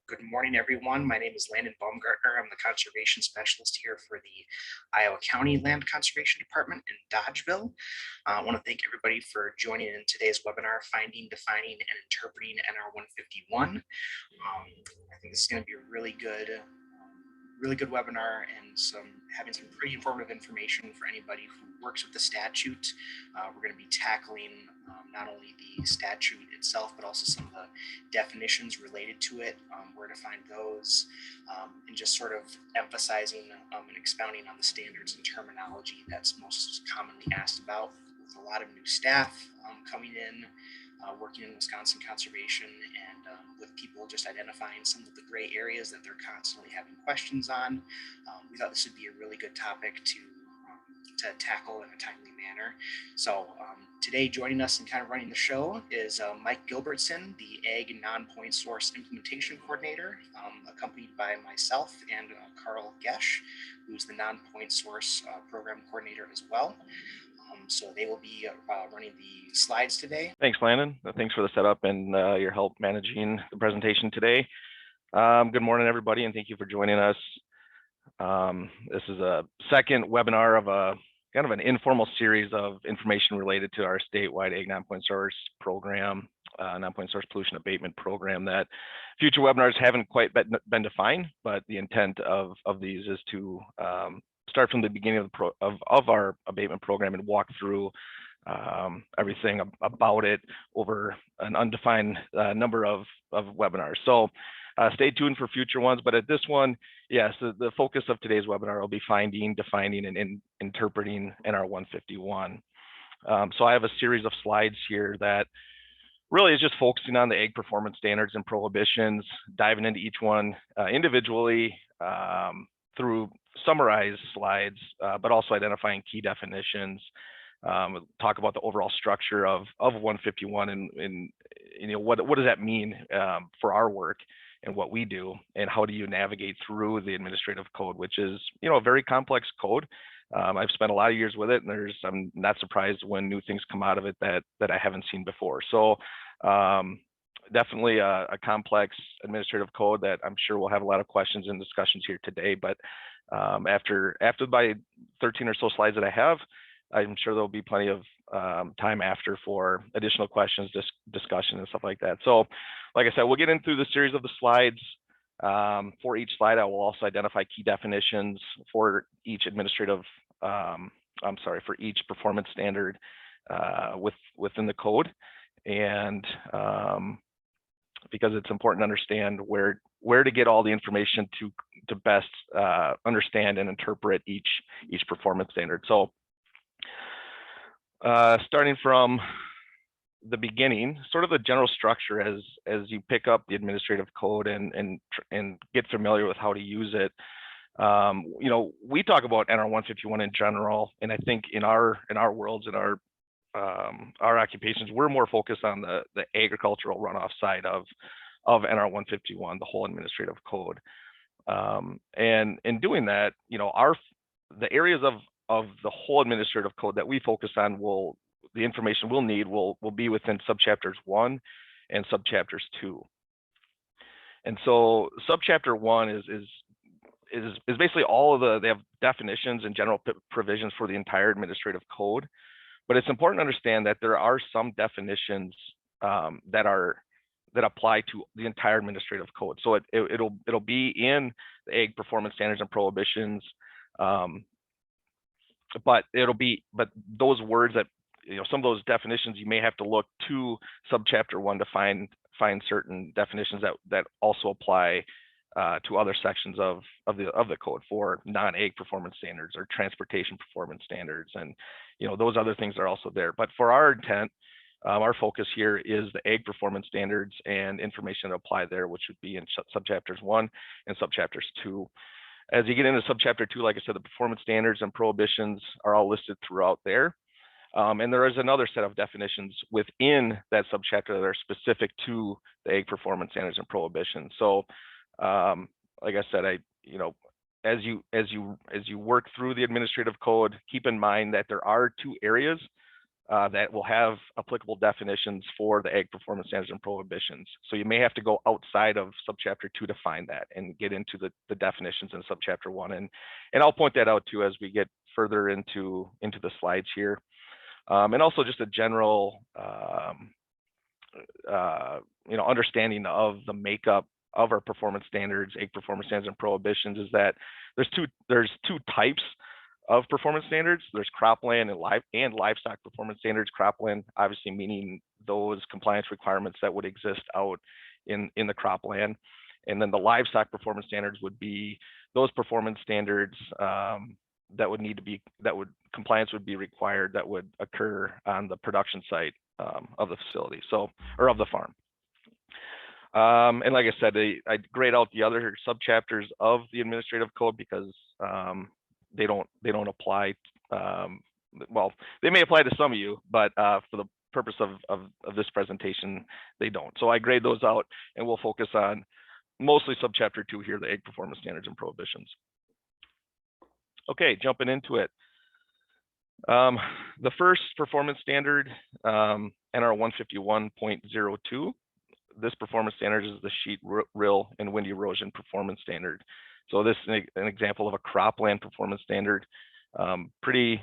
Good morning, everyone. My name is Landon Baumgartner. I'm the conservation specialist here for the Iowa County Land Conservation Department in Dodgeville. I want to thank everybody for joining in today's webinar, Finding, Defining, and Interpreting NR 151. I think this is going to be a really good webinar and having some pretty informative information for anybody who works with the statute. We're going to be tackling not only the statute itself, but also some of the definitions related to it, where to find those, and just sort of emphasizing and expounding on the standards and terminology that's most commonly asked about, with a lot of new staff coming in, working in Wisconsin conservation, and with people just identifying some of the gray areas that they're constantly having questions on. We thought this would be a really good topic to tackle in a timely manner. So today joining us and kind of running the show is Mike Gilbertson, the Ag Non-Point Source Implementation Coordinator, accompanied by myself and Carl Gesch, who's the Non-Point Source Program Coordinator as well. So they will be running the slides today. Thanks, Landon. Thanks for the setup and your help managing the presentation today. Good morning, everybody, and thank you for joining us. This is a second webinar of a kind of an informal series of information related to our statewide Ag Non-Point Source program, Non-Point Source Pollution Abatement Program, that future webinars haven't quite been defined, but the intent of these is to start from the beginning of our abatement program and walk through everything about it over an undefined number of webinars. So stay tuned for future ones, but at this one, yes, the focus of today's webinar will be finding, defining, and interpreting NR 151. So I have a series of slides here that really is just focusing on the ag performance standards and prohibitions, diving into each one individually through summarized slides, but also identifying key definitions. Talk about the overall structure of 151 and you know what does that mean for our work and what we do, and how do you navigate through the administrative code, which is, you know, a very complex code. I've spent a lot of years with it, and I'm not surprised when new things come out of it that I haven't seen before. So definitely a complex administrative code that I'm sure we'll have a lot of questions and discussions here today. But after my 13 or so slides that I have, I'm sure there'll be plenty of time after for additional questions, discussion, and stuff like that. So, like I said, we'll get into the series of the slides. For each slide, I will also identify key definitions for each for each performance standard within the code, and because it's important to understand where to get all the information to best understand and interpret each performance standard. So starting from the beginning, sort of the general structure as you pick up the administrative code and get familiar with how to use it. You know, we talk about NR 151 in general, and I think in our worlds, in our occupations, we're more focused on the agricultural runoff side of NR 151, the whole administrative code. And in doing that, you know, the areas of the whole administrative code that we focus on the information we'll need will be within subchapters 1 and subchapters 2. And so subchapter 1 is basically they have definitions and general provisions for the entire administrative code. But it's important to understand that there are some definitions that apply to the entire administrative code. So it'll be in the Ag Performance Standards and Prohibitions, but those words that, you know, some of those definitions, you may have to look to subchapter 1 to find certain definitions that also apply to other sections of the code for non-ag performance standards or transportation performance standards, and you know, those other things are also there. But for our intent, our focus here is the ag performance standards and information that apply there, which would be in subchapters 1 and subchapters 2. As you get into subchapter 2, like I said, the performance standards and prohibitions are all listed throughout there. And there is another set of definitions within that subchapter that are specific to the ag performance standards and prohibitions. So like I said, you know, as you work through the administrative code, keep in mind that there are two areas that will have applicable definitions for the ag performance standards and prohibitions. So you may have to go outside of subchapter 2 to find that and get into the definitions in subchapter 1. And I'll point that out too as we get further into the slides here. And also just a general understanding of the makeup of our performance standards, ag performance standards and prohibitions is that there's two types of performance standards. There's cropland and livestock performance standards. Cropland obviously meaning those compliance requirements that would exist out in the cropland. And then the livestock performance standards would be those performance standards compliance would be required that would occur on the production site of the facility, or of the farm. And like I said, I grayed out the other subchapters of the administrative code because they don't apply. Well, they may apply to some of you, but for the purpose of this presentation, they don't. So I grayed those out, and we'll focus on mostly subchapter 2 here, the ag performance standards and prohibitions. Okay, jumping into it. The first performance standard, NR 151.02. This performance standard is the sheet, rill, and wind erosion performance standard. So this is an example of a cropland performance standard. Pretty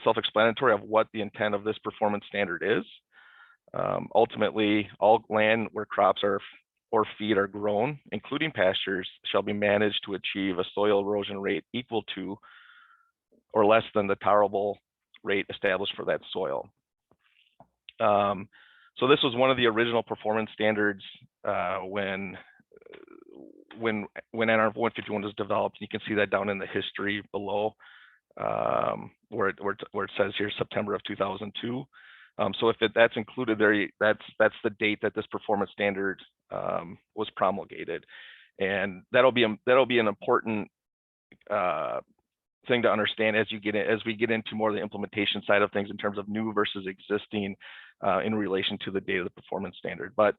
self-explanatory of what the intent of this performance standard is. Ultimately, all land where crops or feed are grown, including pastures, shall be managed to achieve a soil erosion rate equal to or less than the tolerable rate established for that soil. So this was one of the original performance standards when NR 151 was developed. You can see that down in the history below, where it says here September of 2002. So if that's included there, that's the date that this performance standard was promulgated, and that'll be an important thing to understand as we get into more of the implementation side of things in terms of new versus existing in relation to the date of the performance standard. But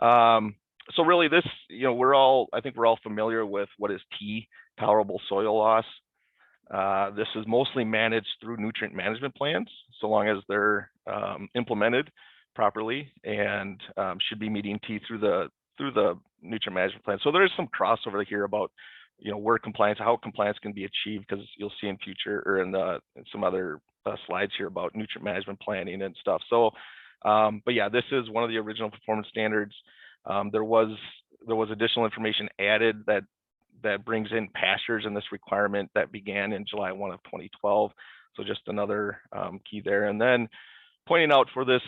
so really this, I think we're all familiar with what is T, tolerable soil loss. This is mostly managed through nutrient management plans, so long as they're implemented properly, and should be meeting T through the nutrient management plan. So there is some crossover here about how compliance can be achieved, because you'll see in future or in some other slides here about nutrient management planning and stuff. So, but yeah, this is one of the original performance standards. There was additional information added that brings in pastures in this requirement that began in July 1 of 2012. So just another key there. And then pointing out for this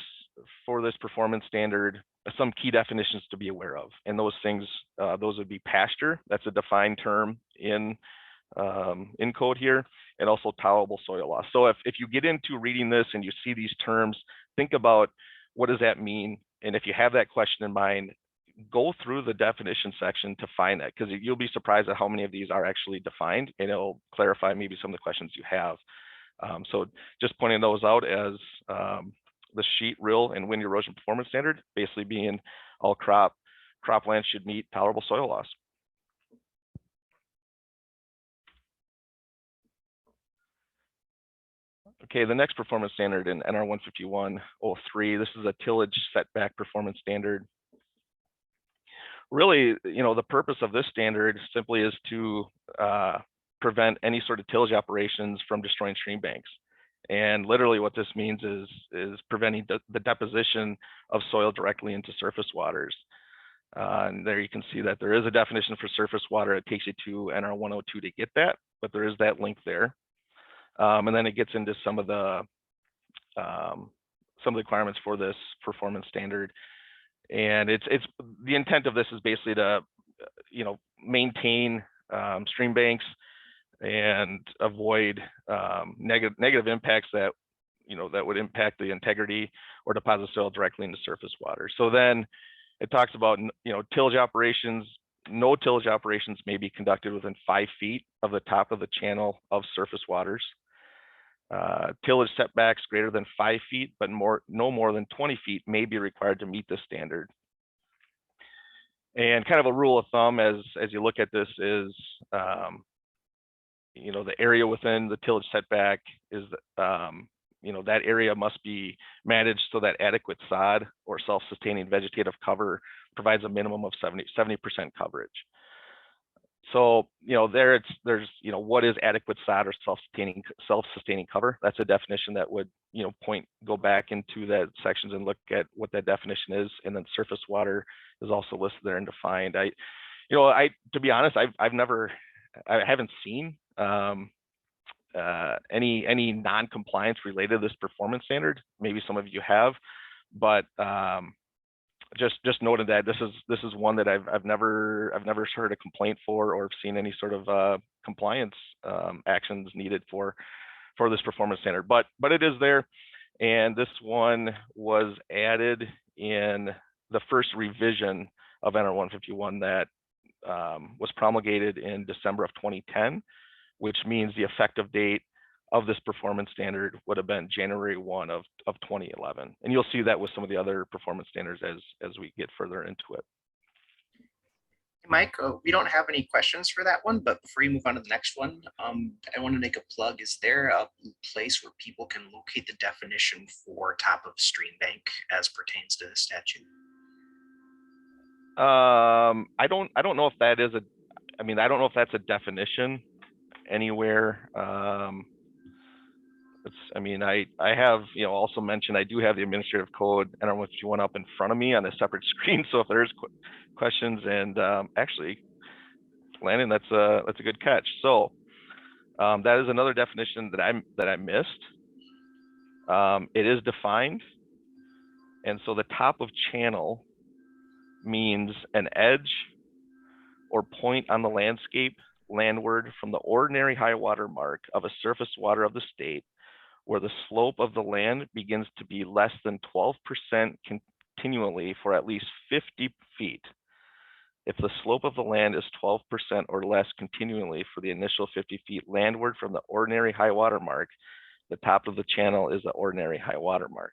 performance standard, some key definitions to be aware of. And those things, those would be pasture, that's a defined term in code here, and also tolerable soil loss. So if you get into reading this and you see these terms, think about what does that mean? And if you have that question in mind, go through the definition section to find that, because you'll be surprised at how many of these are actually defined, and it'll clarify maybe some of the questions you have. So just pointing those out as the sheet, rill, and wind erosion performance standard, basically being all cropland should meet tolerable soil loss. Okay, the next performance standard in NR 151.03, this is a tillage setback performance standard. Really, the purpose of this standard simply is to prevent any sort of tillage operations from destroying stream banks. And literally what this means is preventing the deposition of soil directly into surface waters. And there you can see that there is a definition for surface water. It takes you to NR 102 to get that, but there is that link there. And then it gets into some of the requirements for this performance standard. And it's the intent of this is basically to, maintain stream banks and avoid negative impacts that would impact the integrity or deposit soil directly into surface water. So then it talks about tillage operations. No tillage operations may be conducted within 5 feet of the top of the channel of surface waters. Tillage setbacks greater than 5 feet, but no more than 20 feet may be required to meet this standard. And kind of a rule of thumb as you look at this is, the area within the tillage setback is that area must be managed so that adequate sod or self-sustaining vegetative cover provides a minimum of 70% coverage. So, there's, what is adequate sod or self-sustaining cover? That's a definition that would, go back into that sections and look at what that definition is. And then surface water is also listed there and defined. To be honest, I haven't seen any non-compliance related to this performance standard. Maybe some of you have, but just noted that this is one that I've never heard a complaint for or seen any sort of compliance actions needed for this performance standard, but it is there. And this one was added in the first revision of NR 151 that was promulgated in December of 2010, which means the effective date of this performance standard would have been January 1 of 2011. And you'll see that with some of the other performance standards as we get further into it. Mike, we don't have any questions for that one, but before you move on to the next one, I want to make a plug. Is there a place where people can locate the definition for top of stream bank as pertains to the statute? I don't know if that is I don't know if that's a definition anywhere. I have, also mentioned I do have the administrative code NR 151 up in front of me on a separate screen. So if there's questions, and actually, Landon, that's a good catch. So that is another definition that I missed. It is defined, and so the top of channel means an edge or point on the landscape landward from the ordinary high water mark of a surface water of the state, where the slope of the land begins to be less than 12% continually for at least 50 feet. If the slope of the land is 12% or less continually for the initial 50 feet landward from the ordinary high water mark, the top of the channel is the ordinary high water mark.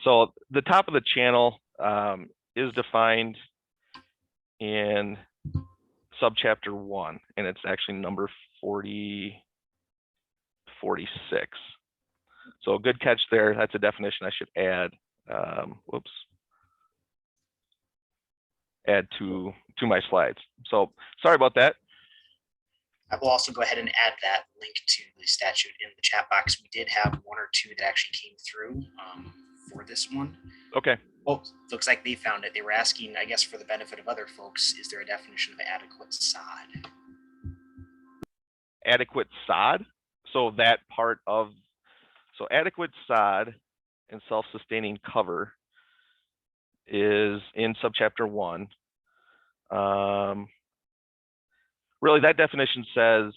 So the top of the channel is defined in subchapter 1, and it's actually number 46. So a good catch there. That's a definition I should add. Add to my slides. So sorry about that. I will also go ahead and add that link to the statute in the chat box. We did have one or two that actually came through for this one. Okay. Well, looks like they found it. They were asking, I guess, for the benefit of other folks, is there a definition of adequate sod? Adequate sod? So that part of, so adequate sod and self-sustaining cover is in subchapter 1. Really, that definition says,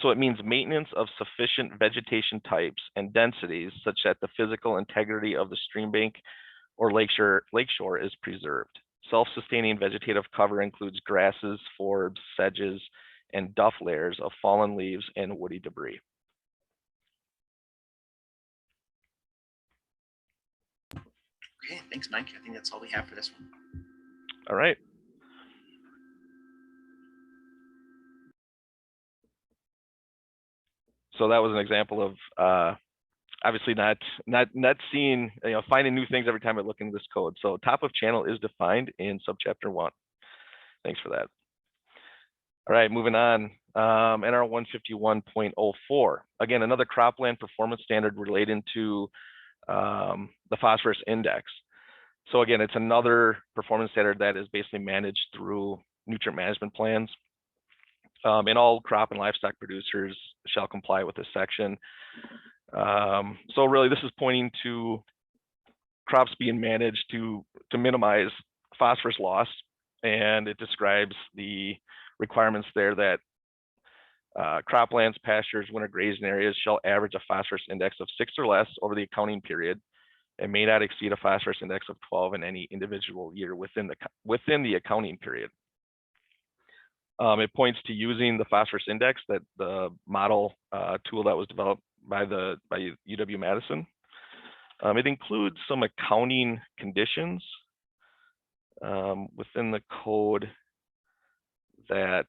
so it means maintenance of sufficient vegetation types and densities such that the physical integrity of the stream bank or lakeshore is preserved. Self-sustaining vegetative cover includes grasses, forbs, sedges, and duff layers of fallen leaves and woody debris. Okay, thanks, Mike. I think that's all we have for this one. All right. So that was an example of obviously not seeing, finding new things every time I look into this code. So top of channel is defined in subchapter 1. Thanks for that. All right, moving on. NR 151.04. Again, another cropland performance standard relating to the phosphorus index. So again, it's another performance standard that is basically managed through nutrient management plans. And all crop and livestock producers shall comply with this section. So really, this is pointing to crops being managed to minimize phosphorus loss, and it describes the requirements there that croplands, pastures, winter grazing areas shall average a phosphorus index of 6 or less over the accounting period, and may not exceed a phosphorus index of 12 in any individual year within the accounting period. It points to using the phosphorus index, that the model tool that was developed by UW-Madison. It includes some accounting conditions within the code that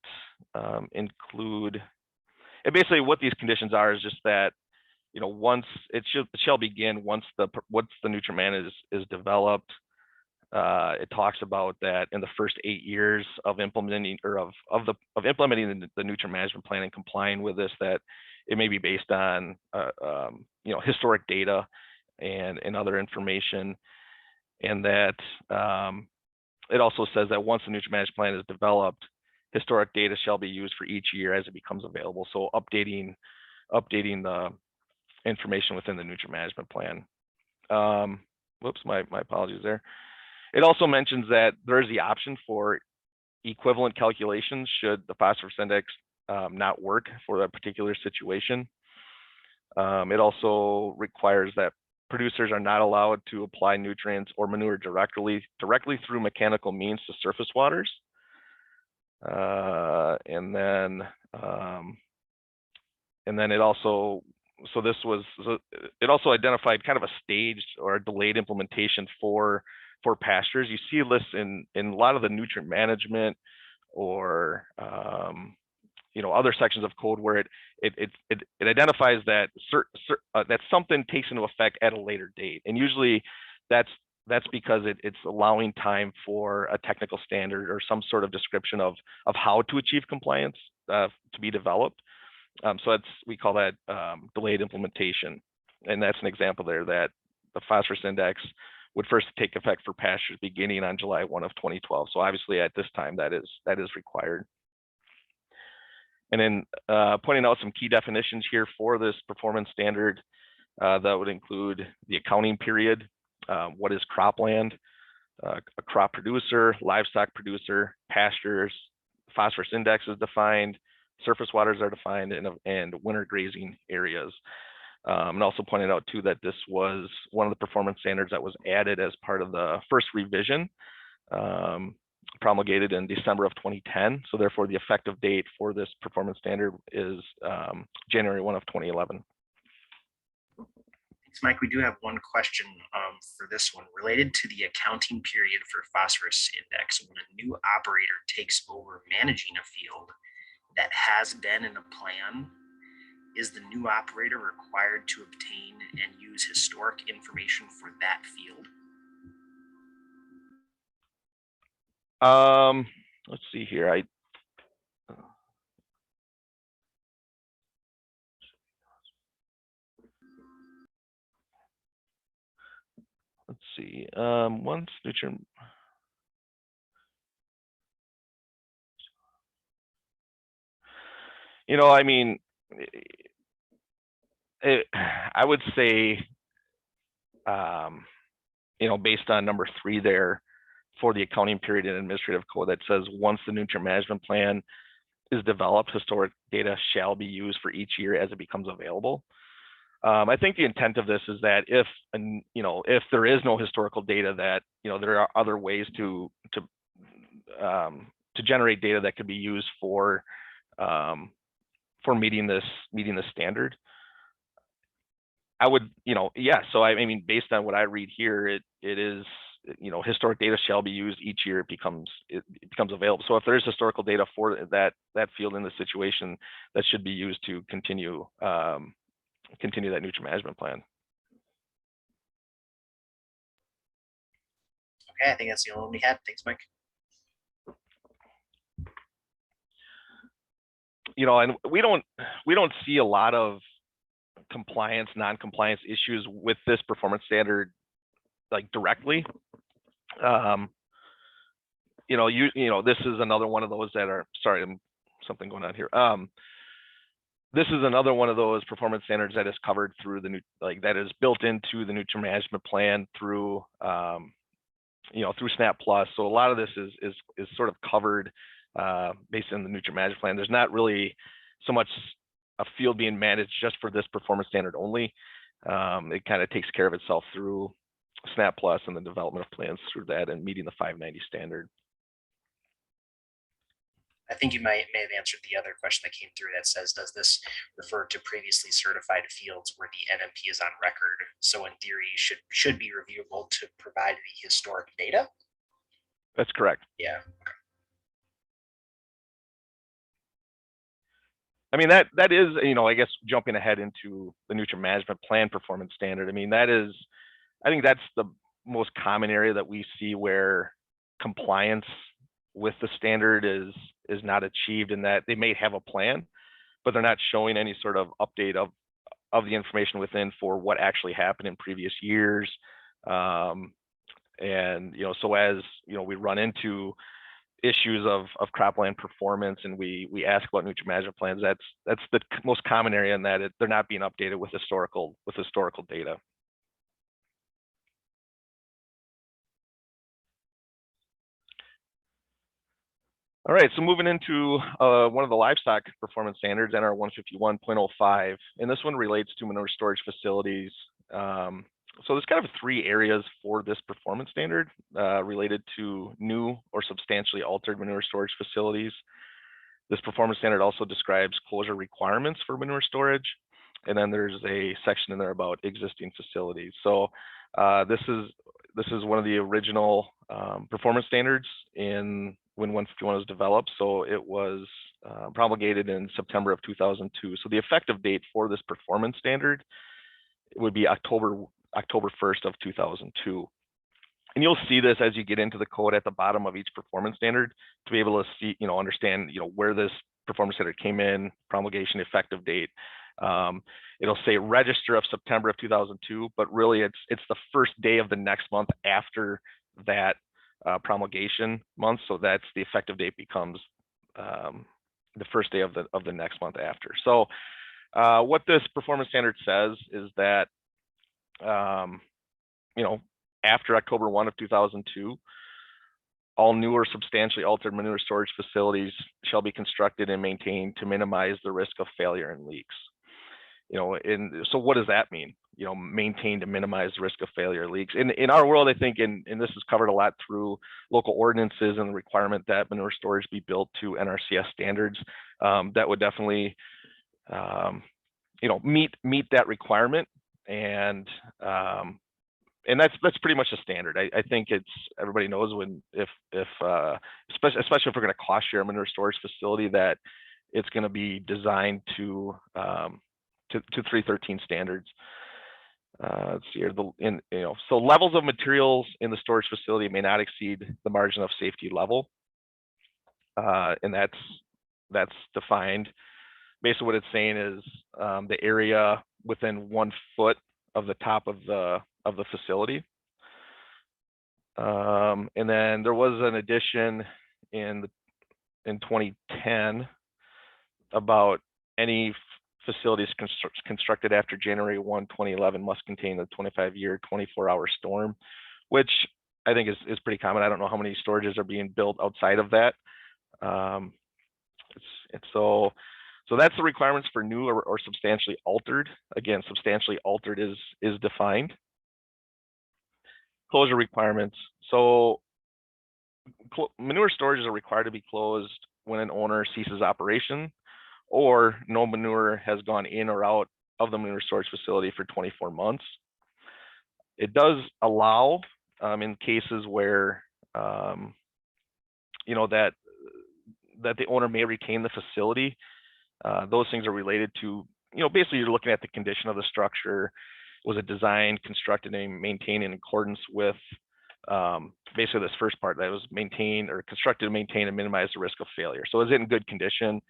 include and basically what these conditions are is just that, once it shall begin once the nutrient man is developed. It talks about that in the first 8 years of implementing or of implementing the nutrient management plan and complying with this, that it may be based on historic data and other information, and that it also says that once the nutrient management plan is developed, historic data shall be used for each year as it becomes available. So updating the information within the nutrient management plan. Whoops, my apologies there. It also mentions that there is the option for equivalent calculations should the phosphorus index not work for a particular situation. It also requires that producers are not allowed to apply nutrients or manure directly through mechanical means to surface waters. And then it also identified kind of a staged or a delayed implementation for pastures. You see lists in a lot of the nutrient management or other sections of code where it identifies that that something takes into effect at a later date, and usually that's because it's allowing time for a technical standard or some sort of description of how to achieve compliance to be developed. So we call that delayed implementation, and that's an example there that the phosphorus index would first take effect for pastures beginning on July 1 of 2012. So obviously at this time that is required. And then pointing out some key definitions here for this performance standard that would include the accounting period, what is cropland, a crop producer, livestock producer, pastures, phosphorus index is defined, surface waters are defined, and winter grazing areas. And also pointed out too that this was one of the performance standards that was added as part of the first revision promulgated in December of 2010. So therefore the effective date for this performance standard is January 1 of 2011. Thanks, Mike. We do have one question for this one related to the accounting period for phosphorus index. When a new operator takes over managing a field that has been in a plan, is the new operator required to obtain and use historic information for that field? Let's see here. Let's see. Once nutrient. I mean, I would say, based on number 3 there for the accounting period and administrative code that says once the nutrient management plan is developed, historic data shall be used for each year as it becomes available. I think the intent of this is that if there is no historical data, that there are other ways to generate data that could be used for meeting this standard. I would, so I mean, based on what I read here, it is, historic data shall be used each year it becomes available. So if there is historical data for that field in the situation, that should be used to continue that nutrient management plan. Okay, I think that's the only one we had. Thanks, Mike. And we don't see a lot of compliance, non-compliance issues with this performance standard, like directly. This is another one of those that are, sorry, something going on here. This is another one of those performance standards that is covered through that is built into the nutrient management plan through through SNAP Plus. So a lot of this is sort of covered based on the nutrient management plan. There's not really so much a field being managed just for this performance standard only. It kind of takes care of itself through SNAP Plus and the development of plans through that and meeting the 590 standard. I think you may have answered the other question that came through that says, does this refer to previously certified fields where the NMP is on record? So in theory, should be reviewable to provide the historic data? That's correct. Yeah. I mean, that is, I guess jumping ahead into the nutrient management plan performance standard. I mean, I think that's the most common area that we see where compliance with the standard is not achieved, in that they may have a plan, but they're not showing any sort of update of the information within for what actually happened in previous years. And so as we run into issues of cropland performance and we ask about nutrient management plans, that's the most common area, in that they're not being updated with historical data. All right, so moving into one of the livestock performance standards, NR 151.05, and this one relates to manure storage facilities. So there's kind of 3 areas for this performance standard related to new or substantially altered manure storage facilities. This performance standard also describes closure requirements for manure storage, and then there's a section in there about existing facilities. So this is one of the original performance standards when 151 was developed. So it was promulgated in September of 2002. So the effective date for this performance standard would be October 1st of 2002. And you'll see this as you get into the code at the bottom of each performance standard to be able to see, understand, where this performance standard came in, promulgation, effective date. It'll say register of September of 2002, but really it's the first day of the next month after that promulgation month. So that's the effective date becomes the first day of the next month after. So what this performance standard says is that, after October 1 of 2002, all new or substantially altered manure storage facilities shall be constructed and maintained to minimize the risk of failure and leaks. And so what does that mean? Maintain to minimize the risk of failure or leaks. In our world, I think, and this is covered a lot through local ordinances and the requirement that manure storage be built to NRCS standards, that would definitely, meet that requirement. And that's pretty much the standard. I think everybody knows especially if we're going to cost share a manure storage facility, that it's going to be designed to 313 standards. Let's see here. So levels of materials in the storage facility may not exceed the margin of safety level, and that's defined. Basically, what it's saying is the area within 1 foot of the top of the facility. And then there was an addition in 2010 about any facilities constructed after January 1, 2011 must contain the 25-year, 24-hour storm, which I think is pretty common. I don't know how many storages are being built outside of that. So that's the requirements for new or substantially altered. Again, substantially altered is defined. Closure requirements. So manure storages are required to be closed when an owner ceases operation, or no manure has gone in or out of the manure storage facility for 24 months. It does allow, in cases where, that the owner may retain the facility. Those things are related to, basically you're looking at the condition of the structure. Was it designed, constructed, and maintained in accordance with basically this first part, that was maintained or constructed to maintain and minimize the risk of failure? So is it in good condition?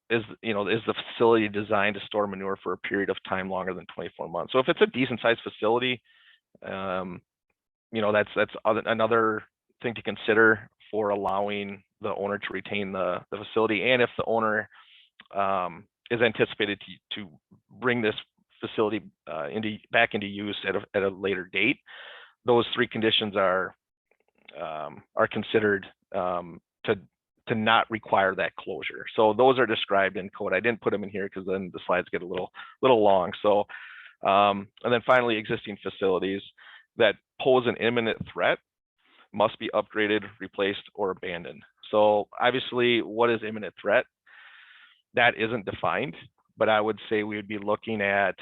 Is the facility designed to store manure for a period of time longer than 24 months? So if it's a decent sized facility, that's another thing to consider for allowing the owner to retain the facility. And if the owner is anticipated to bring this facility back into use at a later date, those 3 conditions are considered to not require that closure. So those are described in code. I didn't put them in here because then the slides get a little long. So and then finally, existing facilities that pose an imminent threat must be upgraded, replaced, or abandoned. So obviously, what is imminent threat? That isn't defined, but I would say we would be looking at,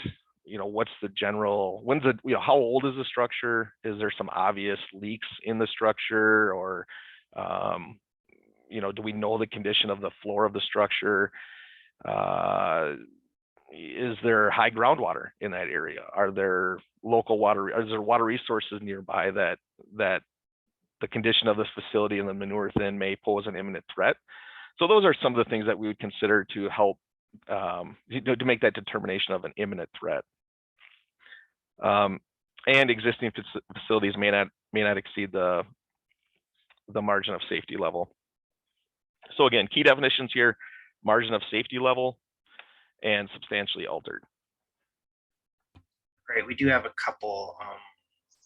what's the general, how old is the structure? Is there some obvious leaks in the structure, or, do we know the condition of the floor of the structure? Is there high groundwater in that area? Are there local water? Is there water resources nearby that the condition of this facility and the manure thin may pose an imminent threat? So those are some of the things that we would consider to help to make that determination of an imminent threat. And existing facilities may not exceed the margin of safety level. So again, key definitions here: margin of safety level and substantially altered. Great. We do have a couple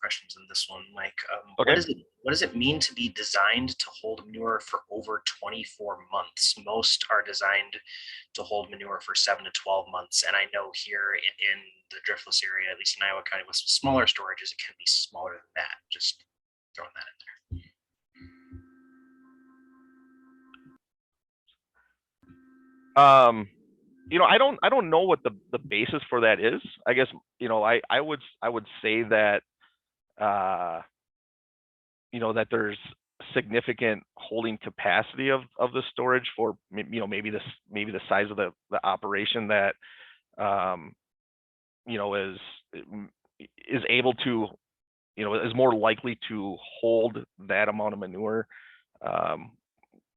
questions in this one, Mike. Okay. What does it mean to be designed to hold manure for over 24 months? Most are designed to hold manure for 7 to 12 months. And I know here in the driftless area, at least in Iowa County, with smaller storages, it can be smaller than that. Just throwing that in there. I don't know what the basis for that is. I guess, I would say that, that there's significant holding capacity of the storage for, maybe the size of the operation that, is able to, is more likely to hold that amount of manure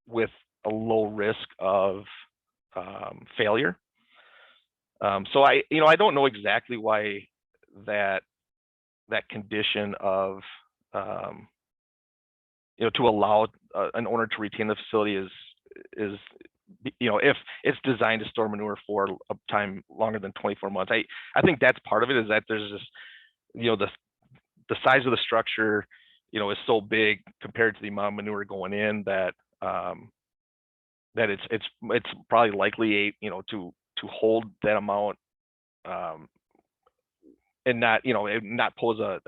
with a low risk of failure. So I don't know exactly why that condition of to allow an owner to retain the facility is if it's designed to store manure for a time longer than 24 months. I think that's part of it, is that there's this, the size of the structure, is so big compared to the amount of manure going in that that it's probably likely to hold that amount and not pose a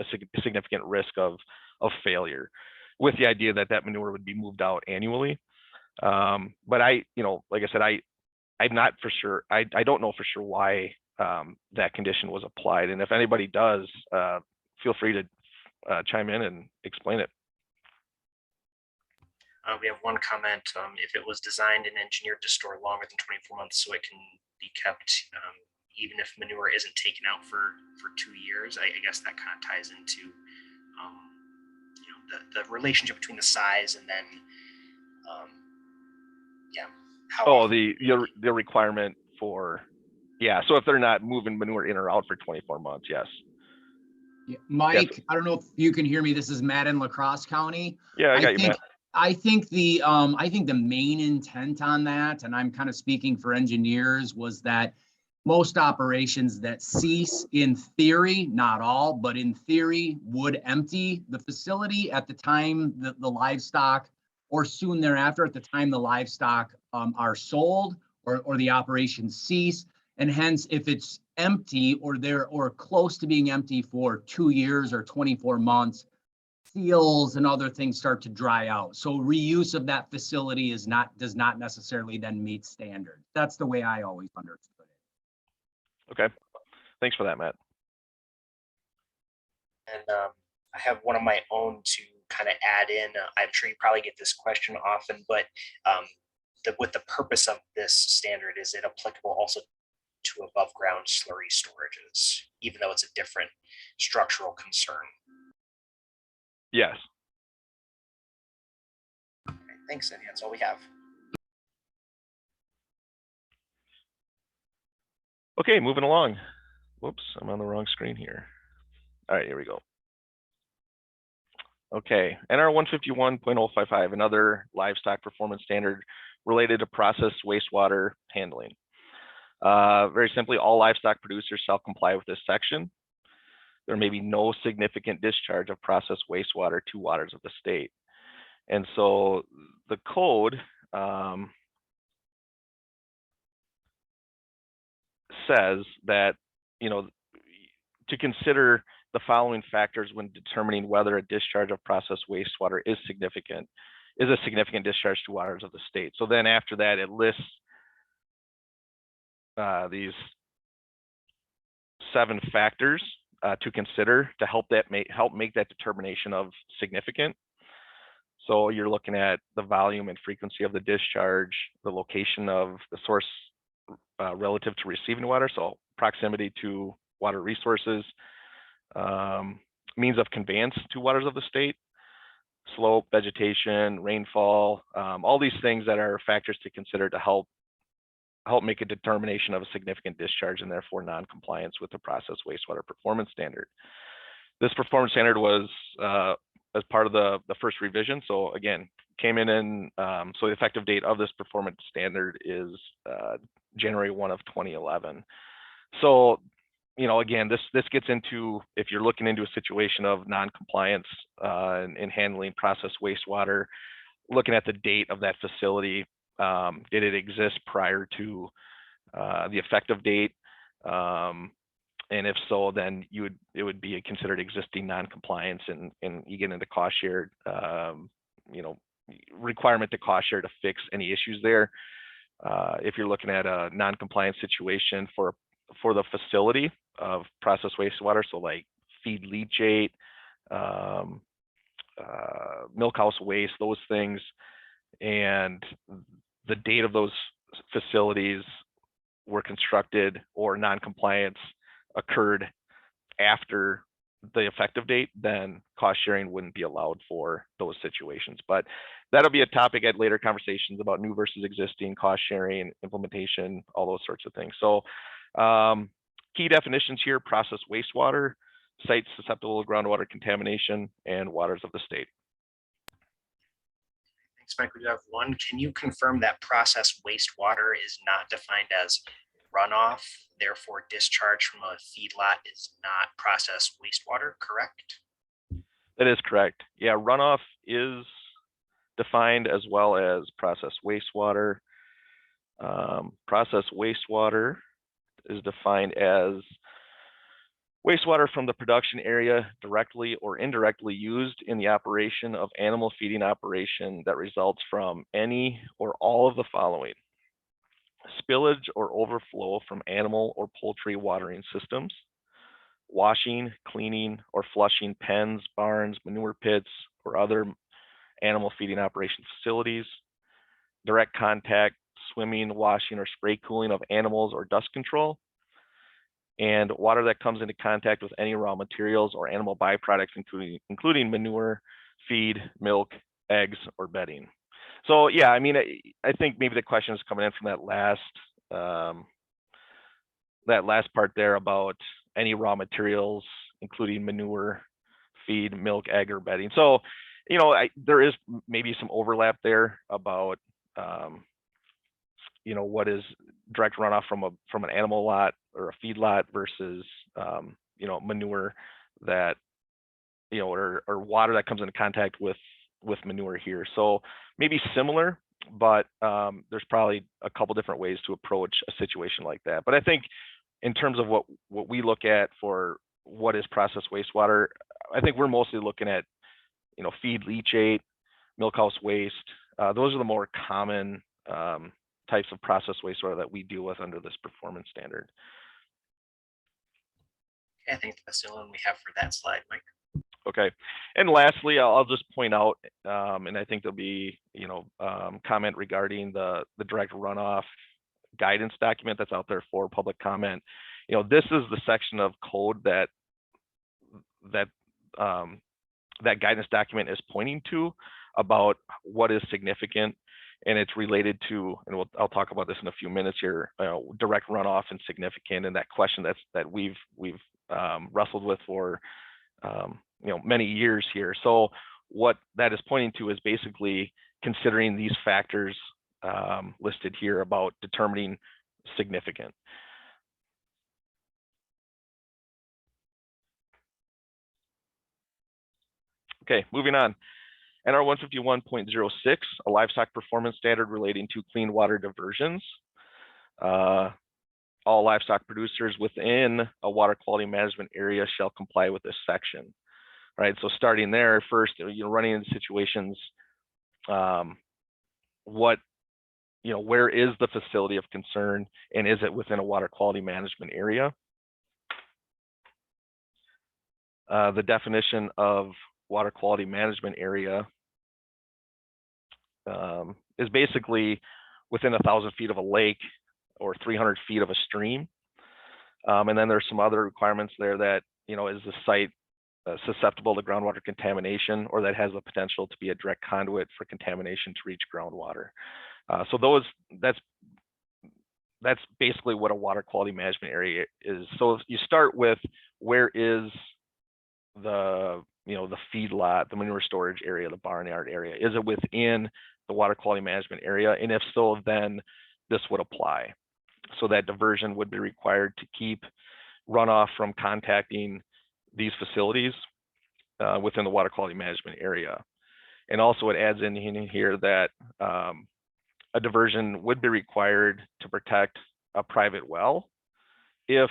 significant risk of failure, with the idea that manure would be moved out annually. But like I said, I'm not for sure. I don't know for sure why that condition was applied, and if anybody does, feel free to chime in and explain it. We have one comment. If it was designed and engineered to store longer than 24 months, so it can be kept even if manure isn't taken out for 2 years, I guess that kind of ties into the relationship between the size and then the requirement for so if they're not moving manure in or out for 24 months, yes. Yeah. Mike, yes. I don't know if you can hear me. This is Matt in La Crosse County. Yeah, I got you, Matt. I think the main intent on that, and I'm kind of speaking for engineers, was that most operations that cease, in theory, not all, but in theory, would empty the facility at the time that the livestock, or soon thereafter, at the time the livestock are sold or the operations cease. And hence, if it's empty or close to being empty for 2 years or 24 months, seals and other things start to dry out. So reuse of that facility does not necessarily then meet standard. That's the way I always understood it. Okay, thanks for that, Matt. And I have one of my own to kind of add in. I'm sure you probably get this question often, but with the purpose of this standard, is it applicable also to above ground slurry storages, even though it's a different structural concern? Yes. Okay, thanks, Cindy. That's all we have. Okay, moving along. Whoops, I'm on the wrong screen here. All right, here we go. Okay, NR 151.055, another livestock performance standard related to processed wastewater handling. Very simply, all livestock producers shall comply with this section. There may be no significant discharge of processed wastewater to waters of the state. And so the code says that, to consider the following factors when determining whether a discharge of processed wastewater is a significant discharge to waters of the state. So then after that, it lists these 7 factors to consider to help make that determination of significant. So you're looking at the volume and frequency of the discharge, the location of the source relative to receiving water, so proximity to water resources, means of conveyance to waters of the state, slope, vegetation, rainfall, all these things that are factors to consider to help make a determination of a significant discharge and therefore non-compliance with the process wastewater performance standard. This performance standard was as part of the first revision. So again, came in so the effective date of this performance standard is January 1 of 2011. So, you know, again, this gets into, if you're looking into a situation of non-compliance in handling processed wastewater, looking at the date of that facility, did it exist prior to the effective date? And if so, then it would be a considered existing non-compliance, and you get into cost share, you know, requirement to cost share to fix any issues there. If you're looking at a non-compliance situation for the facility of processed wastewater, so like feed leachate, milk house waste, those things, and the date of those facilities were constructed or non-compliance occurred after the effective date, then cost sharing wouldn't be allowed for those situations. But that'll be a topic at later conversations about new versus existing, cost sharing, implementation, all those sorts of things. So key definitions here: processed wastewater, sites susceptible to groundwater contamination, and waters of the state. Thanks, Mike. We have one. Can you confirm that processed wastewater is not defined as runoff, therefore discharge from a feedlot is not processed wastewater, correct? That is correct. Yeah, runoff is defined as well as processed wastewater. Processed wastewater is defined as wastewater from the production area directly or indirectly used in the operation of animal feeding operation that results from any or all of the following: spillage or overflow from animal or poultry watering systems, washing, cleaning, or flushing pens, barns, manure pits, or other animal feeding operation facilities, direct contact, swimming, washing, or spray cooling of animals or dust control, and water that comes into contact with any raw materials or animal byproducts, including manure, feed, milk, eggs, or bedding. So yeah, I mean, I think maybe the question is coming in from that last part there about any raw materials, including manure, feed, milk, egg, or bedding. So, you know, there is maybe some overlap there about, you know, what is direct runoff from an animal lot or a feed lot versus, you know, manure that, you know, or water that comes into contact with manure here. So maybe similar, but there's probably a couple different ways to approach a situation like that. But I think in terms of what we look at for what is processed wastewater, I think we're mostly looking at, you know, feed leachate, milk house waste. Those are the more common types of processed wastewater that we deal with under this performance standard. Okay, I think that's the only one we have for that slide, Mike. Okay, and lastly, I'll just point out, and I think there'll be, you know, comment regarding the direct runoff guidance document that's out there for public comment. You know, this is the section of code that guidance document is pointing to about what is significant, and it's related to, and I'll talk about this in a few minutes here, direct runoff and significant, and that question that we've wrestled with for you know, many years here. So what that is pointing to is basically considering these factors listed here about determining significant. Okay, moving on. NR 151.06, a livestock performance standard relating to clean water diversions. All livestock producers within a water quality management area shall comply with this section. Right, so starting there, first, you know, running into situations, what, you know, where is the facility of concern, and is it within a water quality management area? The definition of water quality management area is basically within 1,000 feet of a lake or 300 feet of a stream. And then there's some other requirements there that, you know, is the site susceptible to groundwater contamination, or that has the potential to be a direct conduit for contamination to reach groundwater. So that's basically what a water quality management area is. So you start with, where is the, you know, the feedlot, the manure storage area, the barnyard area? Is it within the water quality management area? And if so, then this would apply. So that diversion would be required to keep runoff from contacting these facilities within the water quality management area. And also it adds in here that a diversion would be required to protect a private well if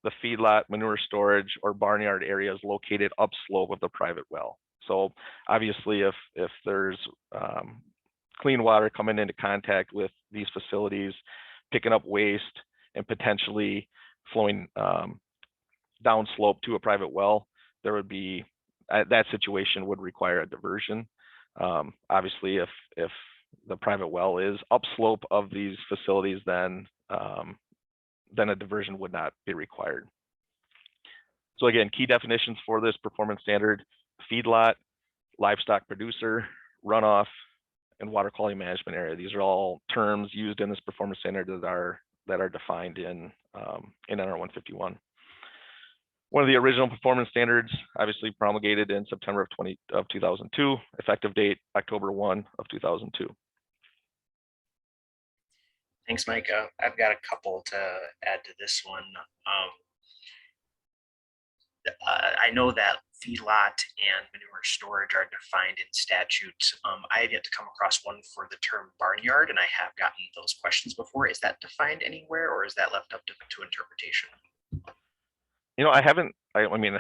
the feedlot, manure storage, or barnyard area is located upslope of the private well. So obviously if there's clean water coming into contact with these facilities, picking up waste and potentially flowing downslope to a private well, there would be, that situation would require a diversion. Obviously, if the private well is upslope of these facilities, then a diversion would not be required. So again, key definitions for this performance standard: feedlot, livestock producer, runoff, and water quality management area. These are all terms used in this performance standard that are defined in NR 151. One of the original performance standards, obviously promulgated in September of 2002, effective date October 1 of 2002. Thanks, Mike. I've got a couple to add to this one. I know that feedlot and manure storage are defined in statute. I have yet to come across one for the term barnyard, and I have gotten those questions before. Is that defined anywhere, or is that left up to interpretation? You know, I mean,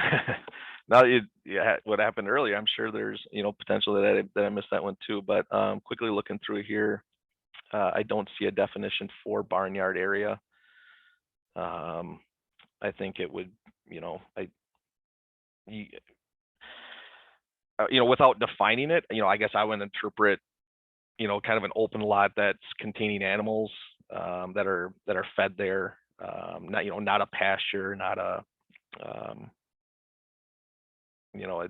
now that what happened earlier, I'm sure there's, you know, potential that I missed that one too, but quickly looking through here, I don't see a definition for barnyard area. I think it would, you know, without defining it, you know, I guess I would interpret, you know, kind of an open lot that's containing animals that are fed there, not, you know, not a pasture, not a, you know,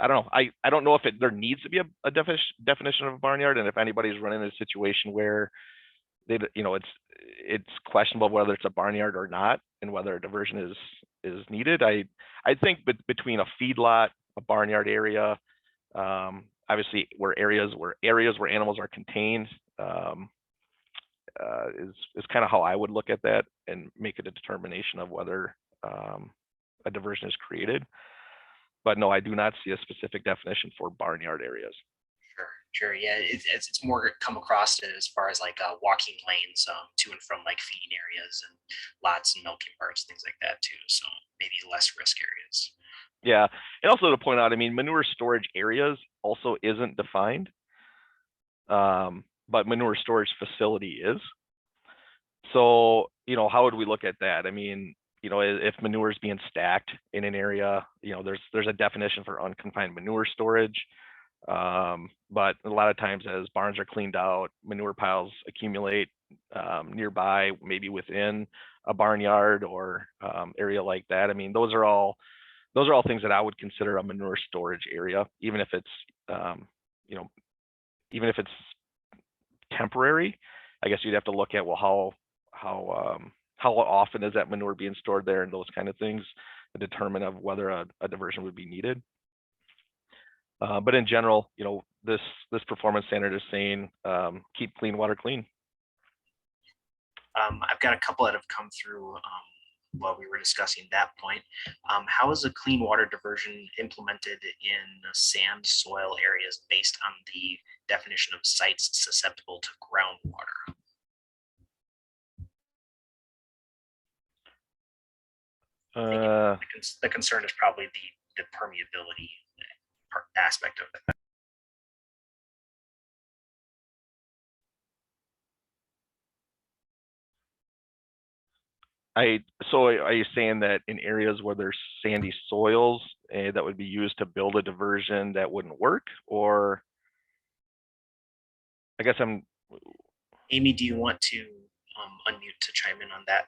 I don't know. I don't know if there needs to be a definition of a barnyard, and if anybody's running a situation where they, you know, it's questionable whether it's a barnyard or not, and whether a diversion is needed. I think between a feedlot, a barnyard area, obviously where areas where animals are contained, is kind of how I would look at that and make it a determination of whether a diversion is created. But no, I do not see a specific definition for barnyard areas. Sure. Yeah, it's more come across as far as like walking lanes to and from like feeding areas and lots and milking parts, things like that too. So maybe less risk areas. Yeah, and also to point out, I mean, manure storage areas also isn't defined, but manure storage facility is. So, you know, how would we look at that? I mean, you know, if manure is being stacked in an area, you know, there's a definition for unconfined manure storage. But a lot of times as barns are cleaned out, manure piles accumulate nearby, maybe within a barnyard or area like that. I mean, those are all things that I would consider a manure storage area, even if it's, you know, even if it's temporary. I guess you'd have to look at, well, how often is that manure being stored there, and those kind of things to determine of whether a diversion would be needed. But in general, you know, this performance standard is saying keep clean water clean. I've got a couple that have come through while we were discussing that point. How is a clean water diversion implemented in sand soil areas based on the definition of sites susceptible to groundwater? The concern is probably the permeability aspect of it. So are you saying that in areas where there's sandy soils that would be used to build a diversion that wouldn't work, or? I guess I'm, Amy, do you want to unmute to chime in on that?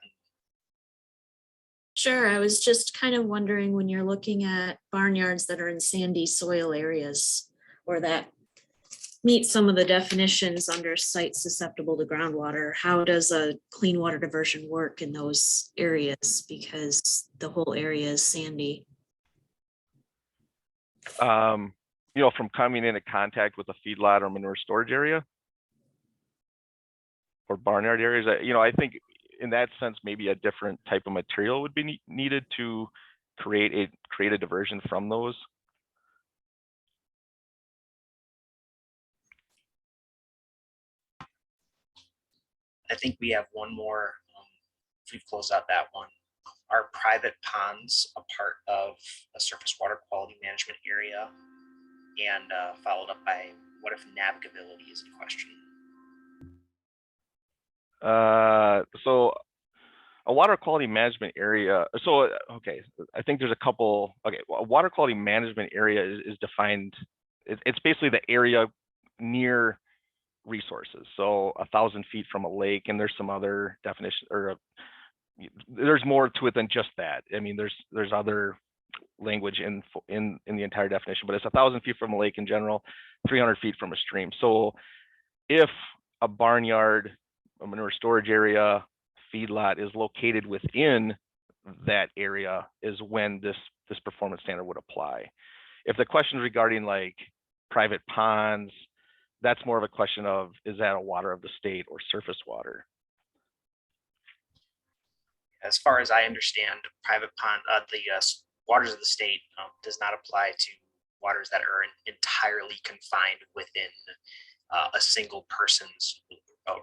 Sure, I was just kind of wondering when you're looking at barnyards that are in sandy soil areas or that meet some of the definitions under sites susceptible to groundwater, how does a clean water diversion work in those areas? Because the whole area is sandy. you know, from coming into contact with a feedlot or manure storage area or barnyard areas, you know, I think in that sense, maybe a different type of material would be needed to create a diversion from those. I think we have one more. If we've closed out that one, are private ponds a part of a surface water quality management area? And followed up by, what if navigability is in question? So a water quality management area. So, okay, I think there's a couple. Okay, a water quality management area is defined. It's basically the area near resources. So 1,000 feet from a lake, and there's some other definition, or there's more to it than just that. I mean, there's other language in the entire definition, but it's 1,000 feet from a lake in general, 300 feet from a stream. So if a barnyard, a manure storage area, feedlot is located within that area, is when this performance standard would apply. If the question is regarding like private ponds, that's more of a question of, is that a water of the state or surface water? As far as I understand, private pond, the waters of the state does not apply to waters that are entirely confined within a single person's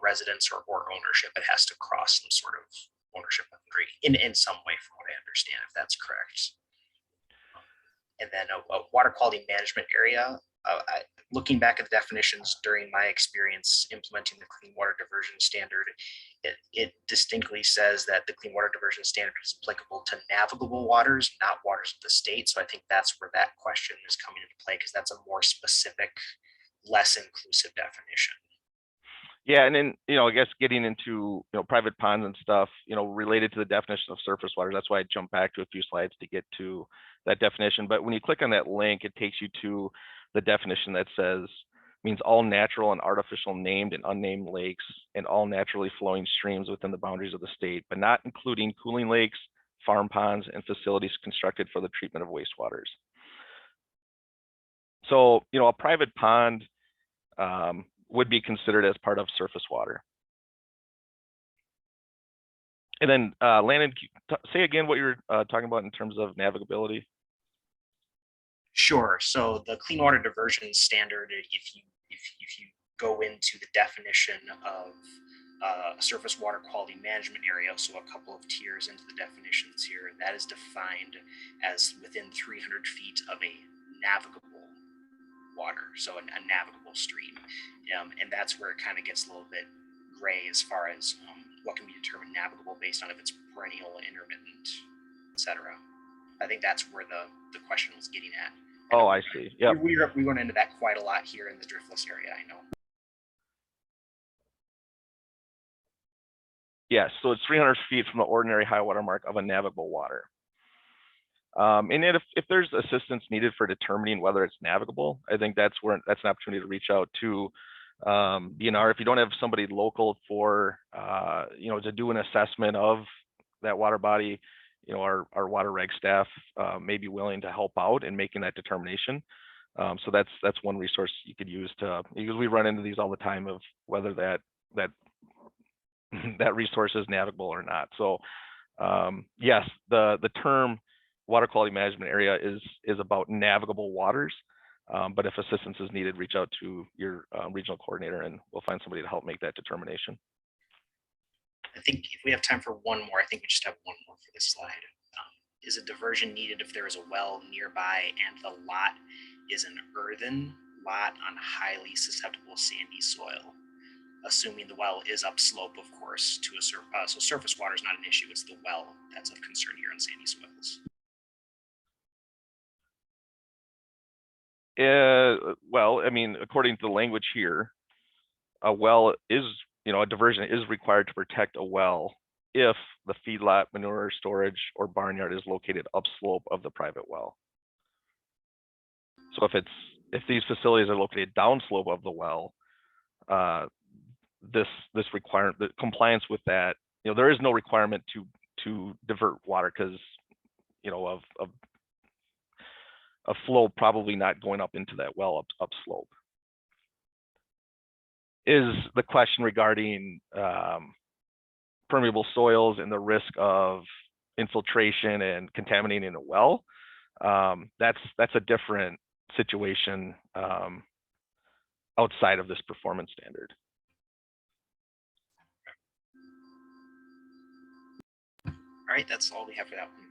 residence or ownership. It has to cross some sort of ownership boundary in some way, from what I understand, if that's correct. And then a water quality management area. Looking back at the definitions during my experience implementing the Clean Water Diversion Standard, it distinctly says that the Clean Water Diversion Standard is applicable to navigable waters, not waters of the state. So I think that's where that question is coming into play, because that's a more specific, less inclusive definition. Yeah, and then, you know, I guess getting into, you know, private ponds and stuff, you know, related to the definition of surface waters. That's why I jumped back to a few slides to get to that definition. But when you click on that link, it takes you to the definition that says, means all natural and artificial named and unnamed lakes and all naturally flowing streams within the boundaries of the state, but not including cooling lakes, farm ponds, and facilities constructed for the treatment of wastewaters. So, you know, a private pond would be considered as part of surface water. And then Landon, say again what you're talking about in terms of navigability. Sure. So the Clean Water Diversion Standard, if you go into the definition of a surface water quality management area, so a couple of tiers into the definitions here, that is defined as within 300 feet of a navigable water, so a navigable stream, and that's where it kind of gets a little bit gray as far as what can be determined navigable based on if it's perennial, intermittent, etc. I think that's where the question was getting at. Oh, I see. Yeah, we went into that quite a lot here in the driftless area, I know. Yes, so it's 300 feet from the ordinary high water mark of a navigable water. And then if there's assistance needed for determining whether it's navigable, I think that's an opportunity to reach out to DNR. If you don't have somebody local for you know, to do an assessment of that water body, you know, our water reg staff may be willing to help out in making that determination. So that's one resource you could use to, because we run into these all the time of whether that resource is navigable or not. So yes, the term water quality management area is about navigable waters. But if assistance is needed, reach out to your regional coordinator and we'll find somebody to help make that determination. I think if we have time for one more, I think we just have one more for this slide. Is a diversion needed if there is a well nearby and the lot is an earthen lot on highly susceptible sandy soil? Assuming the well is upslope, of course, to a so surface water is not an issue. It's the well that's of concern here on sandy soils. Well, I mean, according to the language here, a well is, a diversion is required to protect a well if the feedlot, manure storage, or barnyard is located upslope of the private well. So if these facilities are located downslope of the well, this requirement, the compliance with that, there is no requirement to divert water because, of flow probably not going up into that well upslope. Is the question regarding permeable soils and the risk of infiltration and contaminating a well? That's a different situation outside of this performance standard. All right, that's all we have for that one.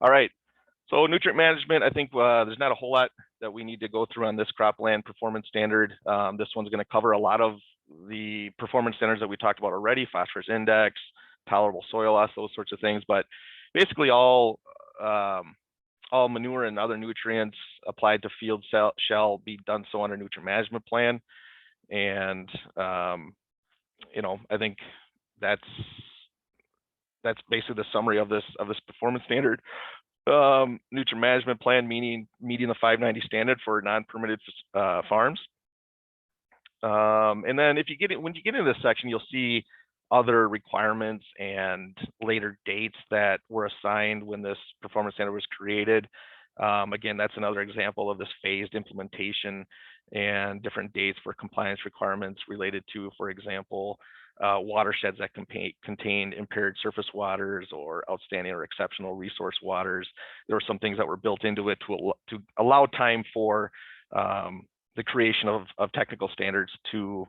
All right, so nutrient management, I think there's not a whole lot that we need to go through on this cropland performance standard. This one's going to cover a lot of the performance standards that we talked about already: phosphorus index, tolerable soil loss, those sorts of things. But basically all manure and other nutrients applied to fields shall be done so under nutrient management plan. And I think that's basically the summary of this performance standard. Nutrient management plan meaning meeting the 590 standard for non-permitted farms. And then when you get into this section, you'll see other requirements and later dates that were assigned when this performance standard was created. Again, that's another example of this phased implementation and different dates for compliance requirements related to, for example, watersheds that contain impaired surface waters or outstanding or exceptional resource waters. There were some things that were built into it to allow time for the creation of technical standards to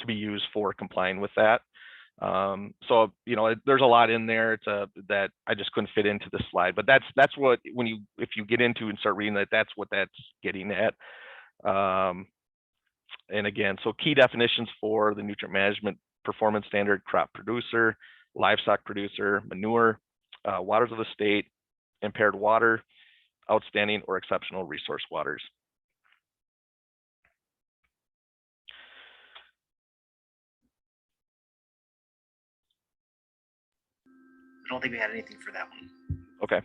be used for complying with that. So there's a lot in there that I just couldn't fit into this slide, but that's what if you get into and start reading that, that's what that's getting at. And again, so key definitions for the nutrient management performance standard: crop producer, livestock producer, manure, waters of the state, impaired water, outstanding or exceptional resource waters. I don't think we had anything for that one. Okay.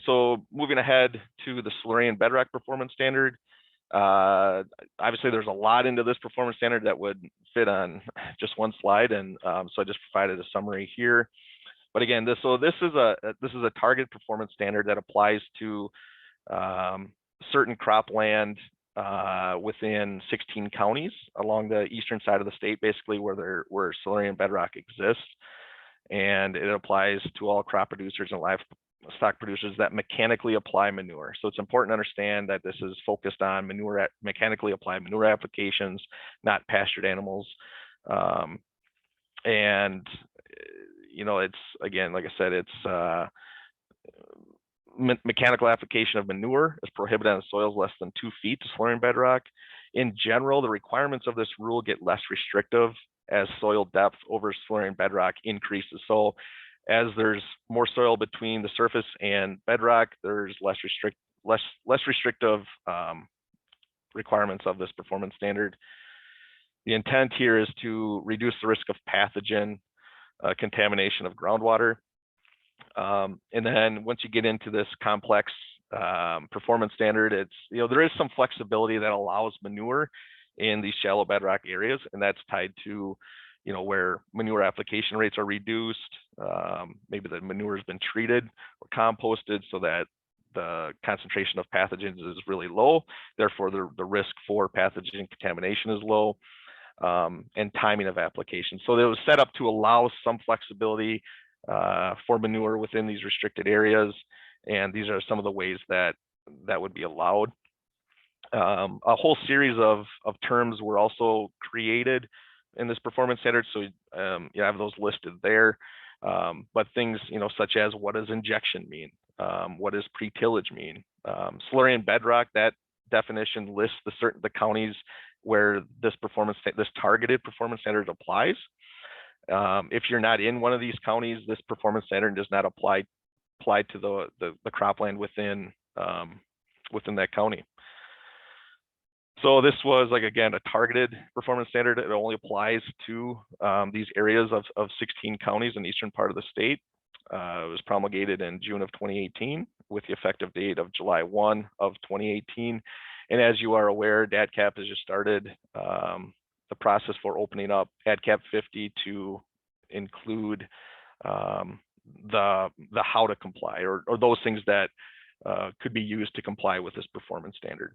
So moving ahead to the Silurian bedrock performance standard. Obviously there's a lot into this performance standard that would fit on just one slide, and so I just provided a summary here. But again, this is a target performance standard that applies to certain cropland within 16 counties along the eastern side of the state, basically where Silurian bedrock exists, and it applies to all crop producers and livestock producers that mechanically apply manure. So it's important to understand that this is focused on mechanically applied manure applications, not pastured animals. And it's, again, like I said, it's mechanical application of manure is prohibited on soils less than 2 feet to Silurian bedrock. In general, the requirements of this rule get less restrictive as soil depth over Silurian bedrock increases. So as there's more soil between the surface and bedrock, there's less restrictive requirements of this performance standard. The intent here is to reduce the risk of pathogen contamination of groundwater. And then once you get into this complex performance standard, there is some flexibility that allows manure in these shallow bedrock areas, and that's tied to where manure application rates are reduced. Maybe the manure has been treated or composted so that the concentration of pathogens is really low, therefore the risk for pathogen contamination is low, and timing of application. So it was set up to allow some flexibility for manure within these restricted areas, and these are some of the ways that would be allowed. A whole series of terms were also created in this performance standard, so you have those listed there. But things such as, what does injection mean? What does pre-tillage mean? Silurian bedrock, that definition lists the counties where this targeted performance standard applies. If you're not in one of these counties, this performance standard does not apply applied to the cropland within within that county. So this was, like, again, a targeted performance standard. It only applies to these areas of 16 counties in the eastern part of the state. It was promulgated in June of 2018 with the effective date of July 1 of 2018. And as you are aware, DADCAP has just started the process for opening up ADCAP 50 to include the how to comply, or those things that could be used to comply with this performance standard.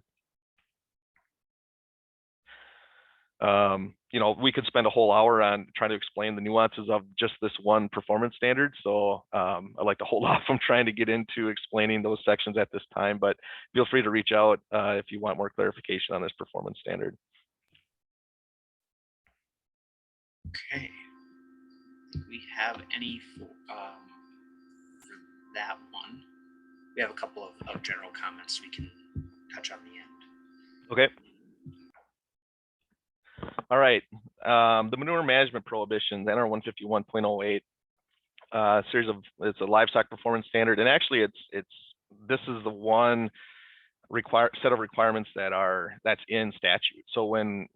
You know, we could spend a whole hour on trying to explain the nuances of just this one performance standard. So I'd like to hold off from trying to get into explaining those sections at this time, but feel free to reach out if you want more clarification on this performance standard. Okay. Do we have any for that one? We have a couple of general comments we can touch on the end. Okay. All right. The manure management prohibitions, NR 151.08, series of, it's a livestock performance standard, and actually this is the one set of requirements that's in statute. So when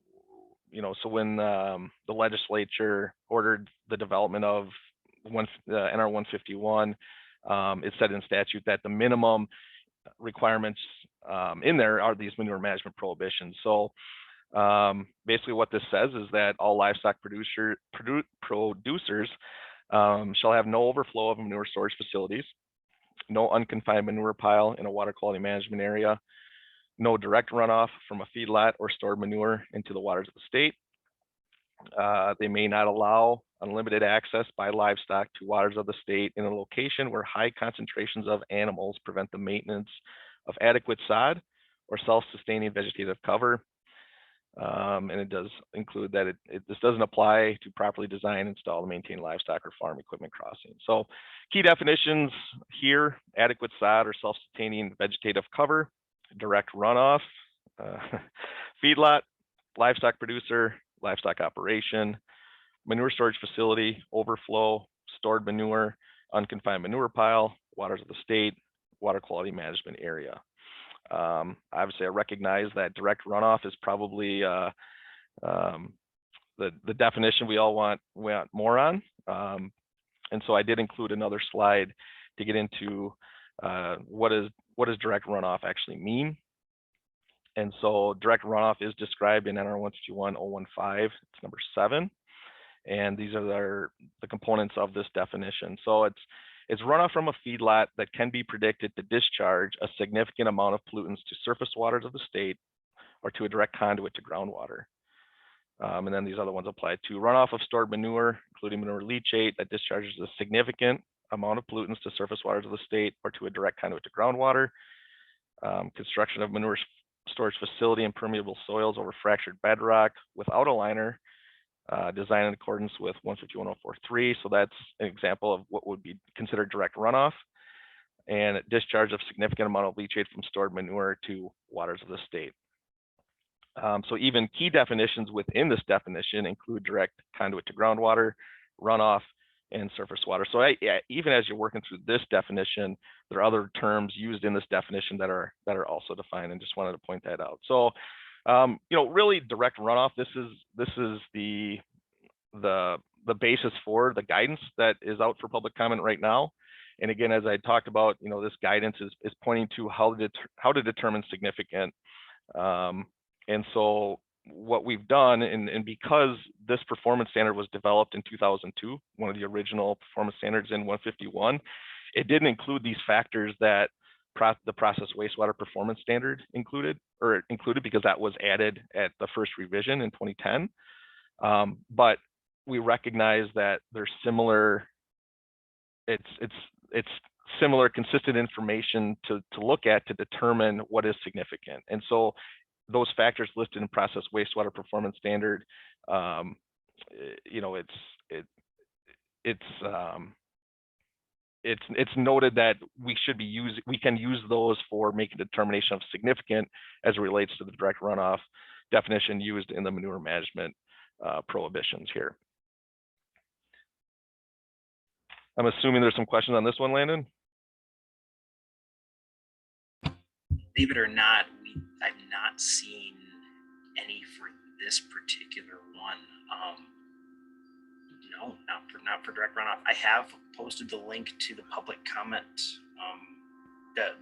the legislature ordered the development of NR 151, it said in statute that the minimum requirements in there are these manure management prohibitions. So basically what this says is that all livestock producers shall have no overflow of manure storage facilities, no unconfined manure pile in a water quality management area, no direct runoff from a feedlot or stored manure into the waters of the state. They may not allow unlimited access by livestock to waters of the state in a location where high concentrations of animals prevent the maintenance of adequate sod or self-sustaining vegetative cover. And it does include that this doesn't apply to properly design, install, and maintain livestock or farm equipment crossings. So key definitions here: adequate sod or self-sustaining vegetative cover, direct runoff, feedlot, livestock producer, livestock operation, manure storage facility, overflow, stored manure, unconfined manure pile, waters of the state, water quality management area. Obviously, I recognize that direct runoff is probably the definition we all want more on. And so I did include another slide to get into what does direct runoff actually mean. And so direct runoff is described in NR 151.015, it's number 7. And these are the components of this definition. So it's runoff from a feedlot that can be predicted to discharge a significant amount of pollutants to surface waters of the state or to a direct conduit to groundwater. And then these other ones apply to runoff of stored manure, including manure leachate that discharges a significant amount of pollutants to surface waters of the state or to a direct conduit to groundwater. Construction of manure storage facility in permeable soils over fractured bedrock without a liner, designed in accordance with 151.043. So that's an example of what would be considered direct runoff, and discharge of significant amount of leachate from stored manure to waters of the state. So even key definitions within this definition include direct conduit to groundwater, runoff, and surface water. So even as you're working through this definition, there are other terms used in this definition that are also defined, and just wanted to point that out. So really direct runoff, this is the basis for the guidance that is out for public comment right now. And again, as I talked about, this guidance is pointing to how to determine significant. And so what we've done, and because this performance standard was developed in 2002, one of the original performance standards in 151, it didn't include these factors that the process wastewater performance standard included because that was added at the first revision in 2010. But we recognize that there's similar, it's similar consistent information to look at to determine what is significant. And so those factors listed in process wastewater performance standard, it's noted that we can use those for making determination of significant as it relates to the direct runoff definition used in the manure management prohibitions here. I'm assuming there's some questions on this one, Landon? believe it or not, I've not seen any for this particular one. No, not for direct runoff. I have posted the link to the public comment,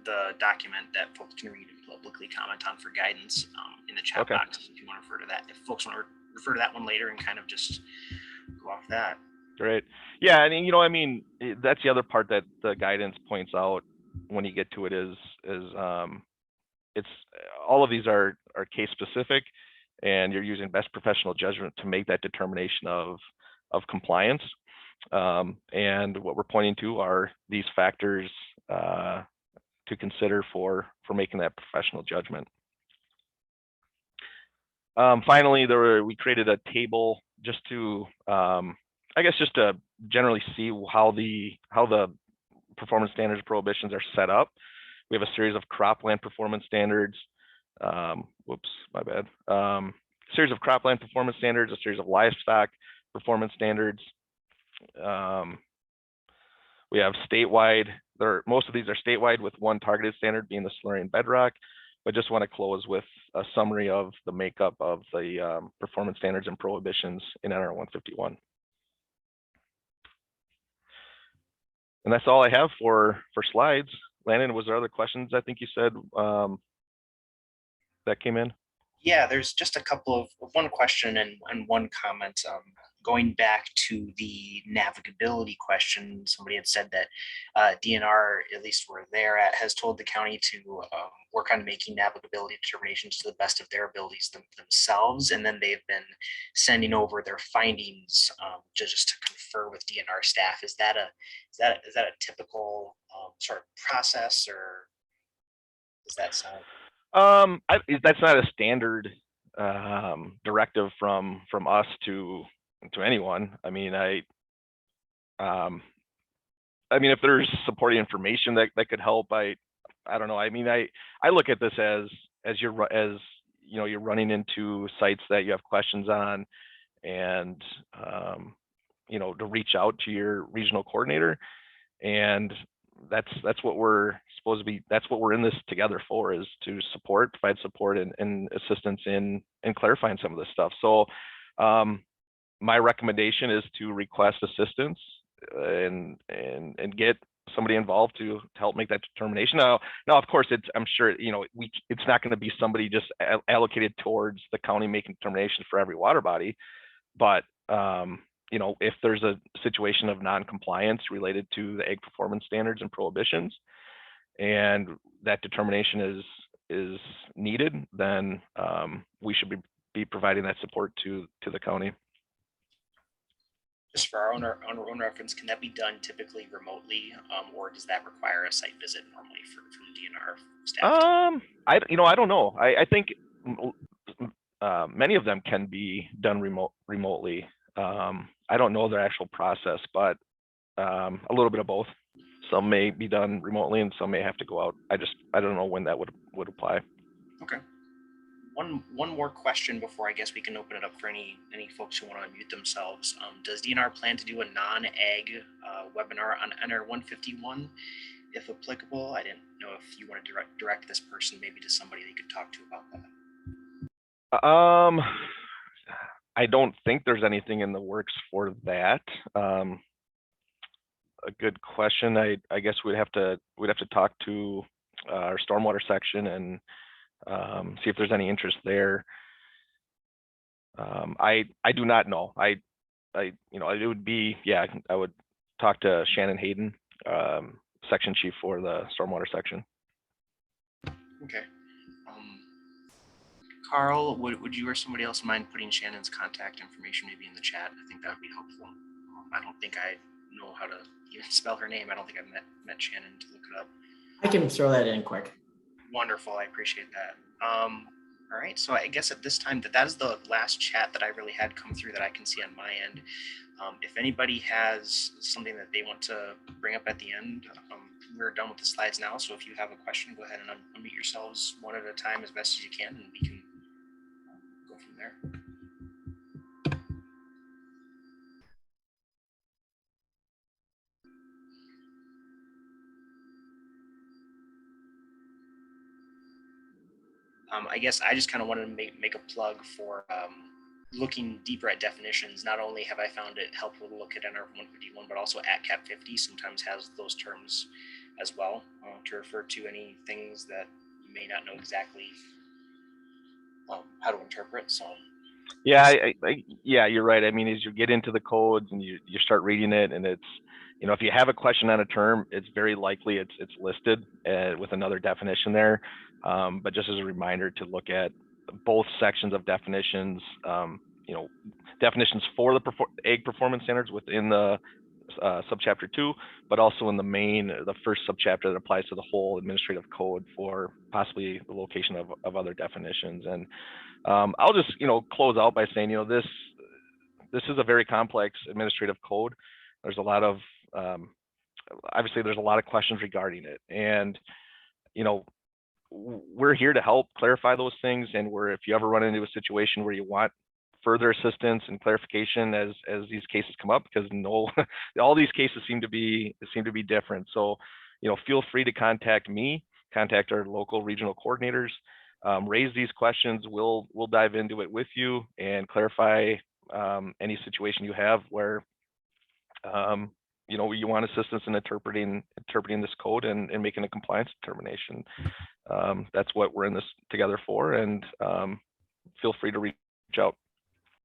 the document that folks can read and publicly comment on for guidance in the chat Okay. box. If you want to refer to that, if folks want to refer to that one later and kind of just go off that. Great. Yeah, and you know, I mean, that's the other part that the guidance points out when you get to it is it's all of these are case specific, and you're using best professional judgment to make that determination of compliance. And what we're pointing to are these factors to consider for making that professional judgment. Finally, we created a table just to, I guess, just to generally see how the performance standards prohibitions are set up. We have a series of cropland performance standards. Whoops, my bad. Series of cropland performance standards, a series of livestock performance standards. We have statewide. Most of these are statewide, with one targeted standard being the Silurian bedrock. But just want to close with a summary of the makeup of the performance standards and prohibitions in NR 151. And that's all I have for slides. Landon, was there other questions? I think you said that came in. Yeah, there's just a couple of one question and one comment. Going back to the navigability question, somebody had said that DNR, at least where they're at, has told the county to work on making navigability determinations to the best of their abilities themselves, and then they've been sending over their findings just to confer with DNR staff. Is that a typical sort of process, or does that sound? That's not a standard directive from us to anyone. I mean, if there's supporting information that could help, I don't know. I mean, I look at this as you're running into sites that you have questions on, and to reach out to your regional coordinator, and that's what we're supposed to be. That's what we're in this together for, is to provide support and assistance in clarifying some of this stuff. So my recommendation is to request assistance and get somebody involved to help make that determination. Now, of course, I'm sure it's not going to be somebody just allocated towards the county making determinations for every water body, but if there's a situation of non-compliance related to the ag performance standards and prohibitions, and that determination is needed, then we should be providing that support to the county. Just for our own reference, can that be done typically remotely, or does that require a site visit normally from DNR staff? I don't know. I think many of them can be done remotely. I don't know their actual process, but a little bit of both. Some may be done remotely, and some may have to go out. I don't know when that would apply. Okay. One more question before I guess we can open it up for any folks who want to unmute themselves. Does DNR plan to do a non-ag webinar on NR 151, if applicable? I didn't know if you want to direct this person maybe to somebody they could talk to about that. I don't think there's anything in the works for that. A good question. I guess we'd have to talk to our stormwater section and see if there's any interest there. I do not know. It would be, I would talk to Shannon Hayden, section chief for the stormwater section. Okay. Carl, would you or somebody else mind putting Shannon's contact information maybe in the chat? I think that would be helpful. I don't think I know how to even spell her name. I don't think I've met Shannon to look it up. I can throw that in quick. Wonderful. I appreciate that. All right. So I guess at this time that is the last chat that I really had come through that I can see on my end. If anybody has something that they want to bring up at the end, we're done with the slides now. So if you have a question, go ahead and unmute yourselves one at a time as best as you can, and we can go from there. I guess I just kind of wanted to make a plug for looking deeper at definitions. Not only have I found it helpful to look at NR 151, but also at Cap 50 sometimes has those terms as well to refer to any things that you may not know exactly how to interpret. So Yeah, yeah, you're right. I mean, as you get into the codes and you start reading it, and it's, you know, if you have a question on a term, it's very likely it's listed with another definition there. But just as a reminder to look at both sections of definitions, you know, definitions for the ag performance standards within the subchapter 2, but also in the first subchapter that applies to the whole administrative code for possibly the location of other definitions. And I'll just, you know, close out by saying, you know, this is a very complex administrative code. There's a lot of obviously there's a lot of questions regarding it, and you know, we're here to help clarify those things. And if you ever run into a situation where you want further assistance and clarification as these cases come up, because all these cases seem to be different. So, you know, feel free to contact me, contact our local regional coordinators, raise these questions. We'll dive into it with you and clarify any situation you have where you know, you want assistance in interpreting this code and making a compliance determination. That's what we're in this together for, and feel free to reach out.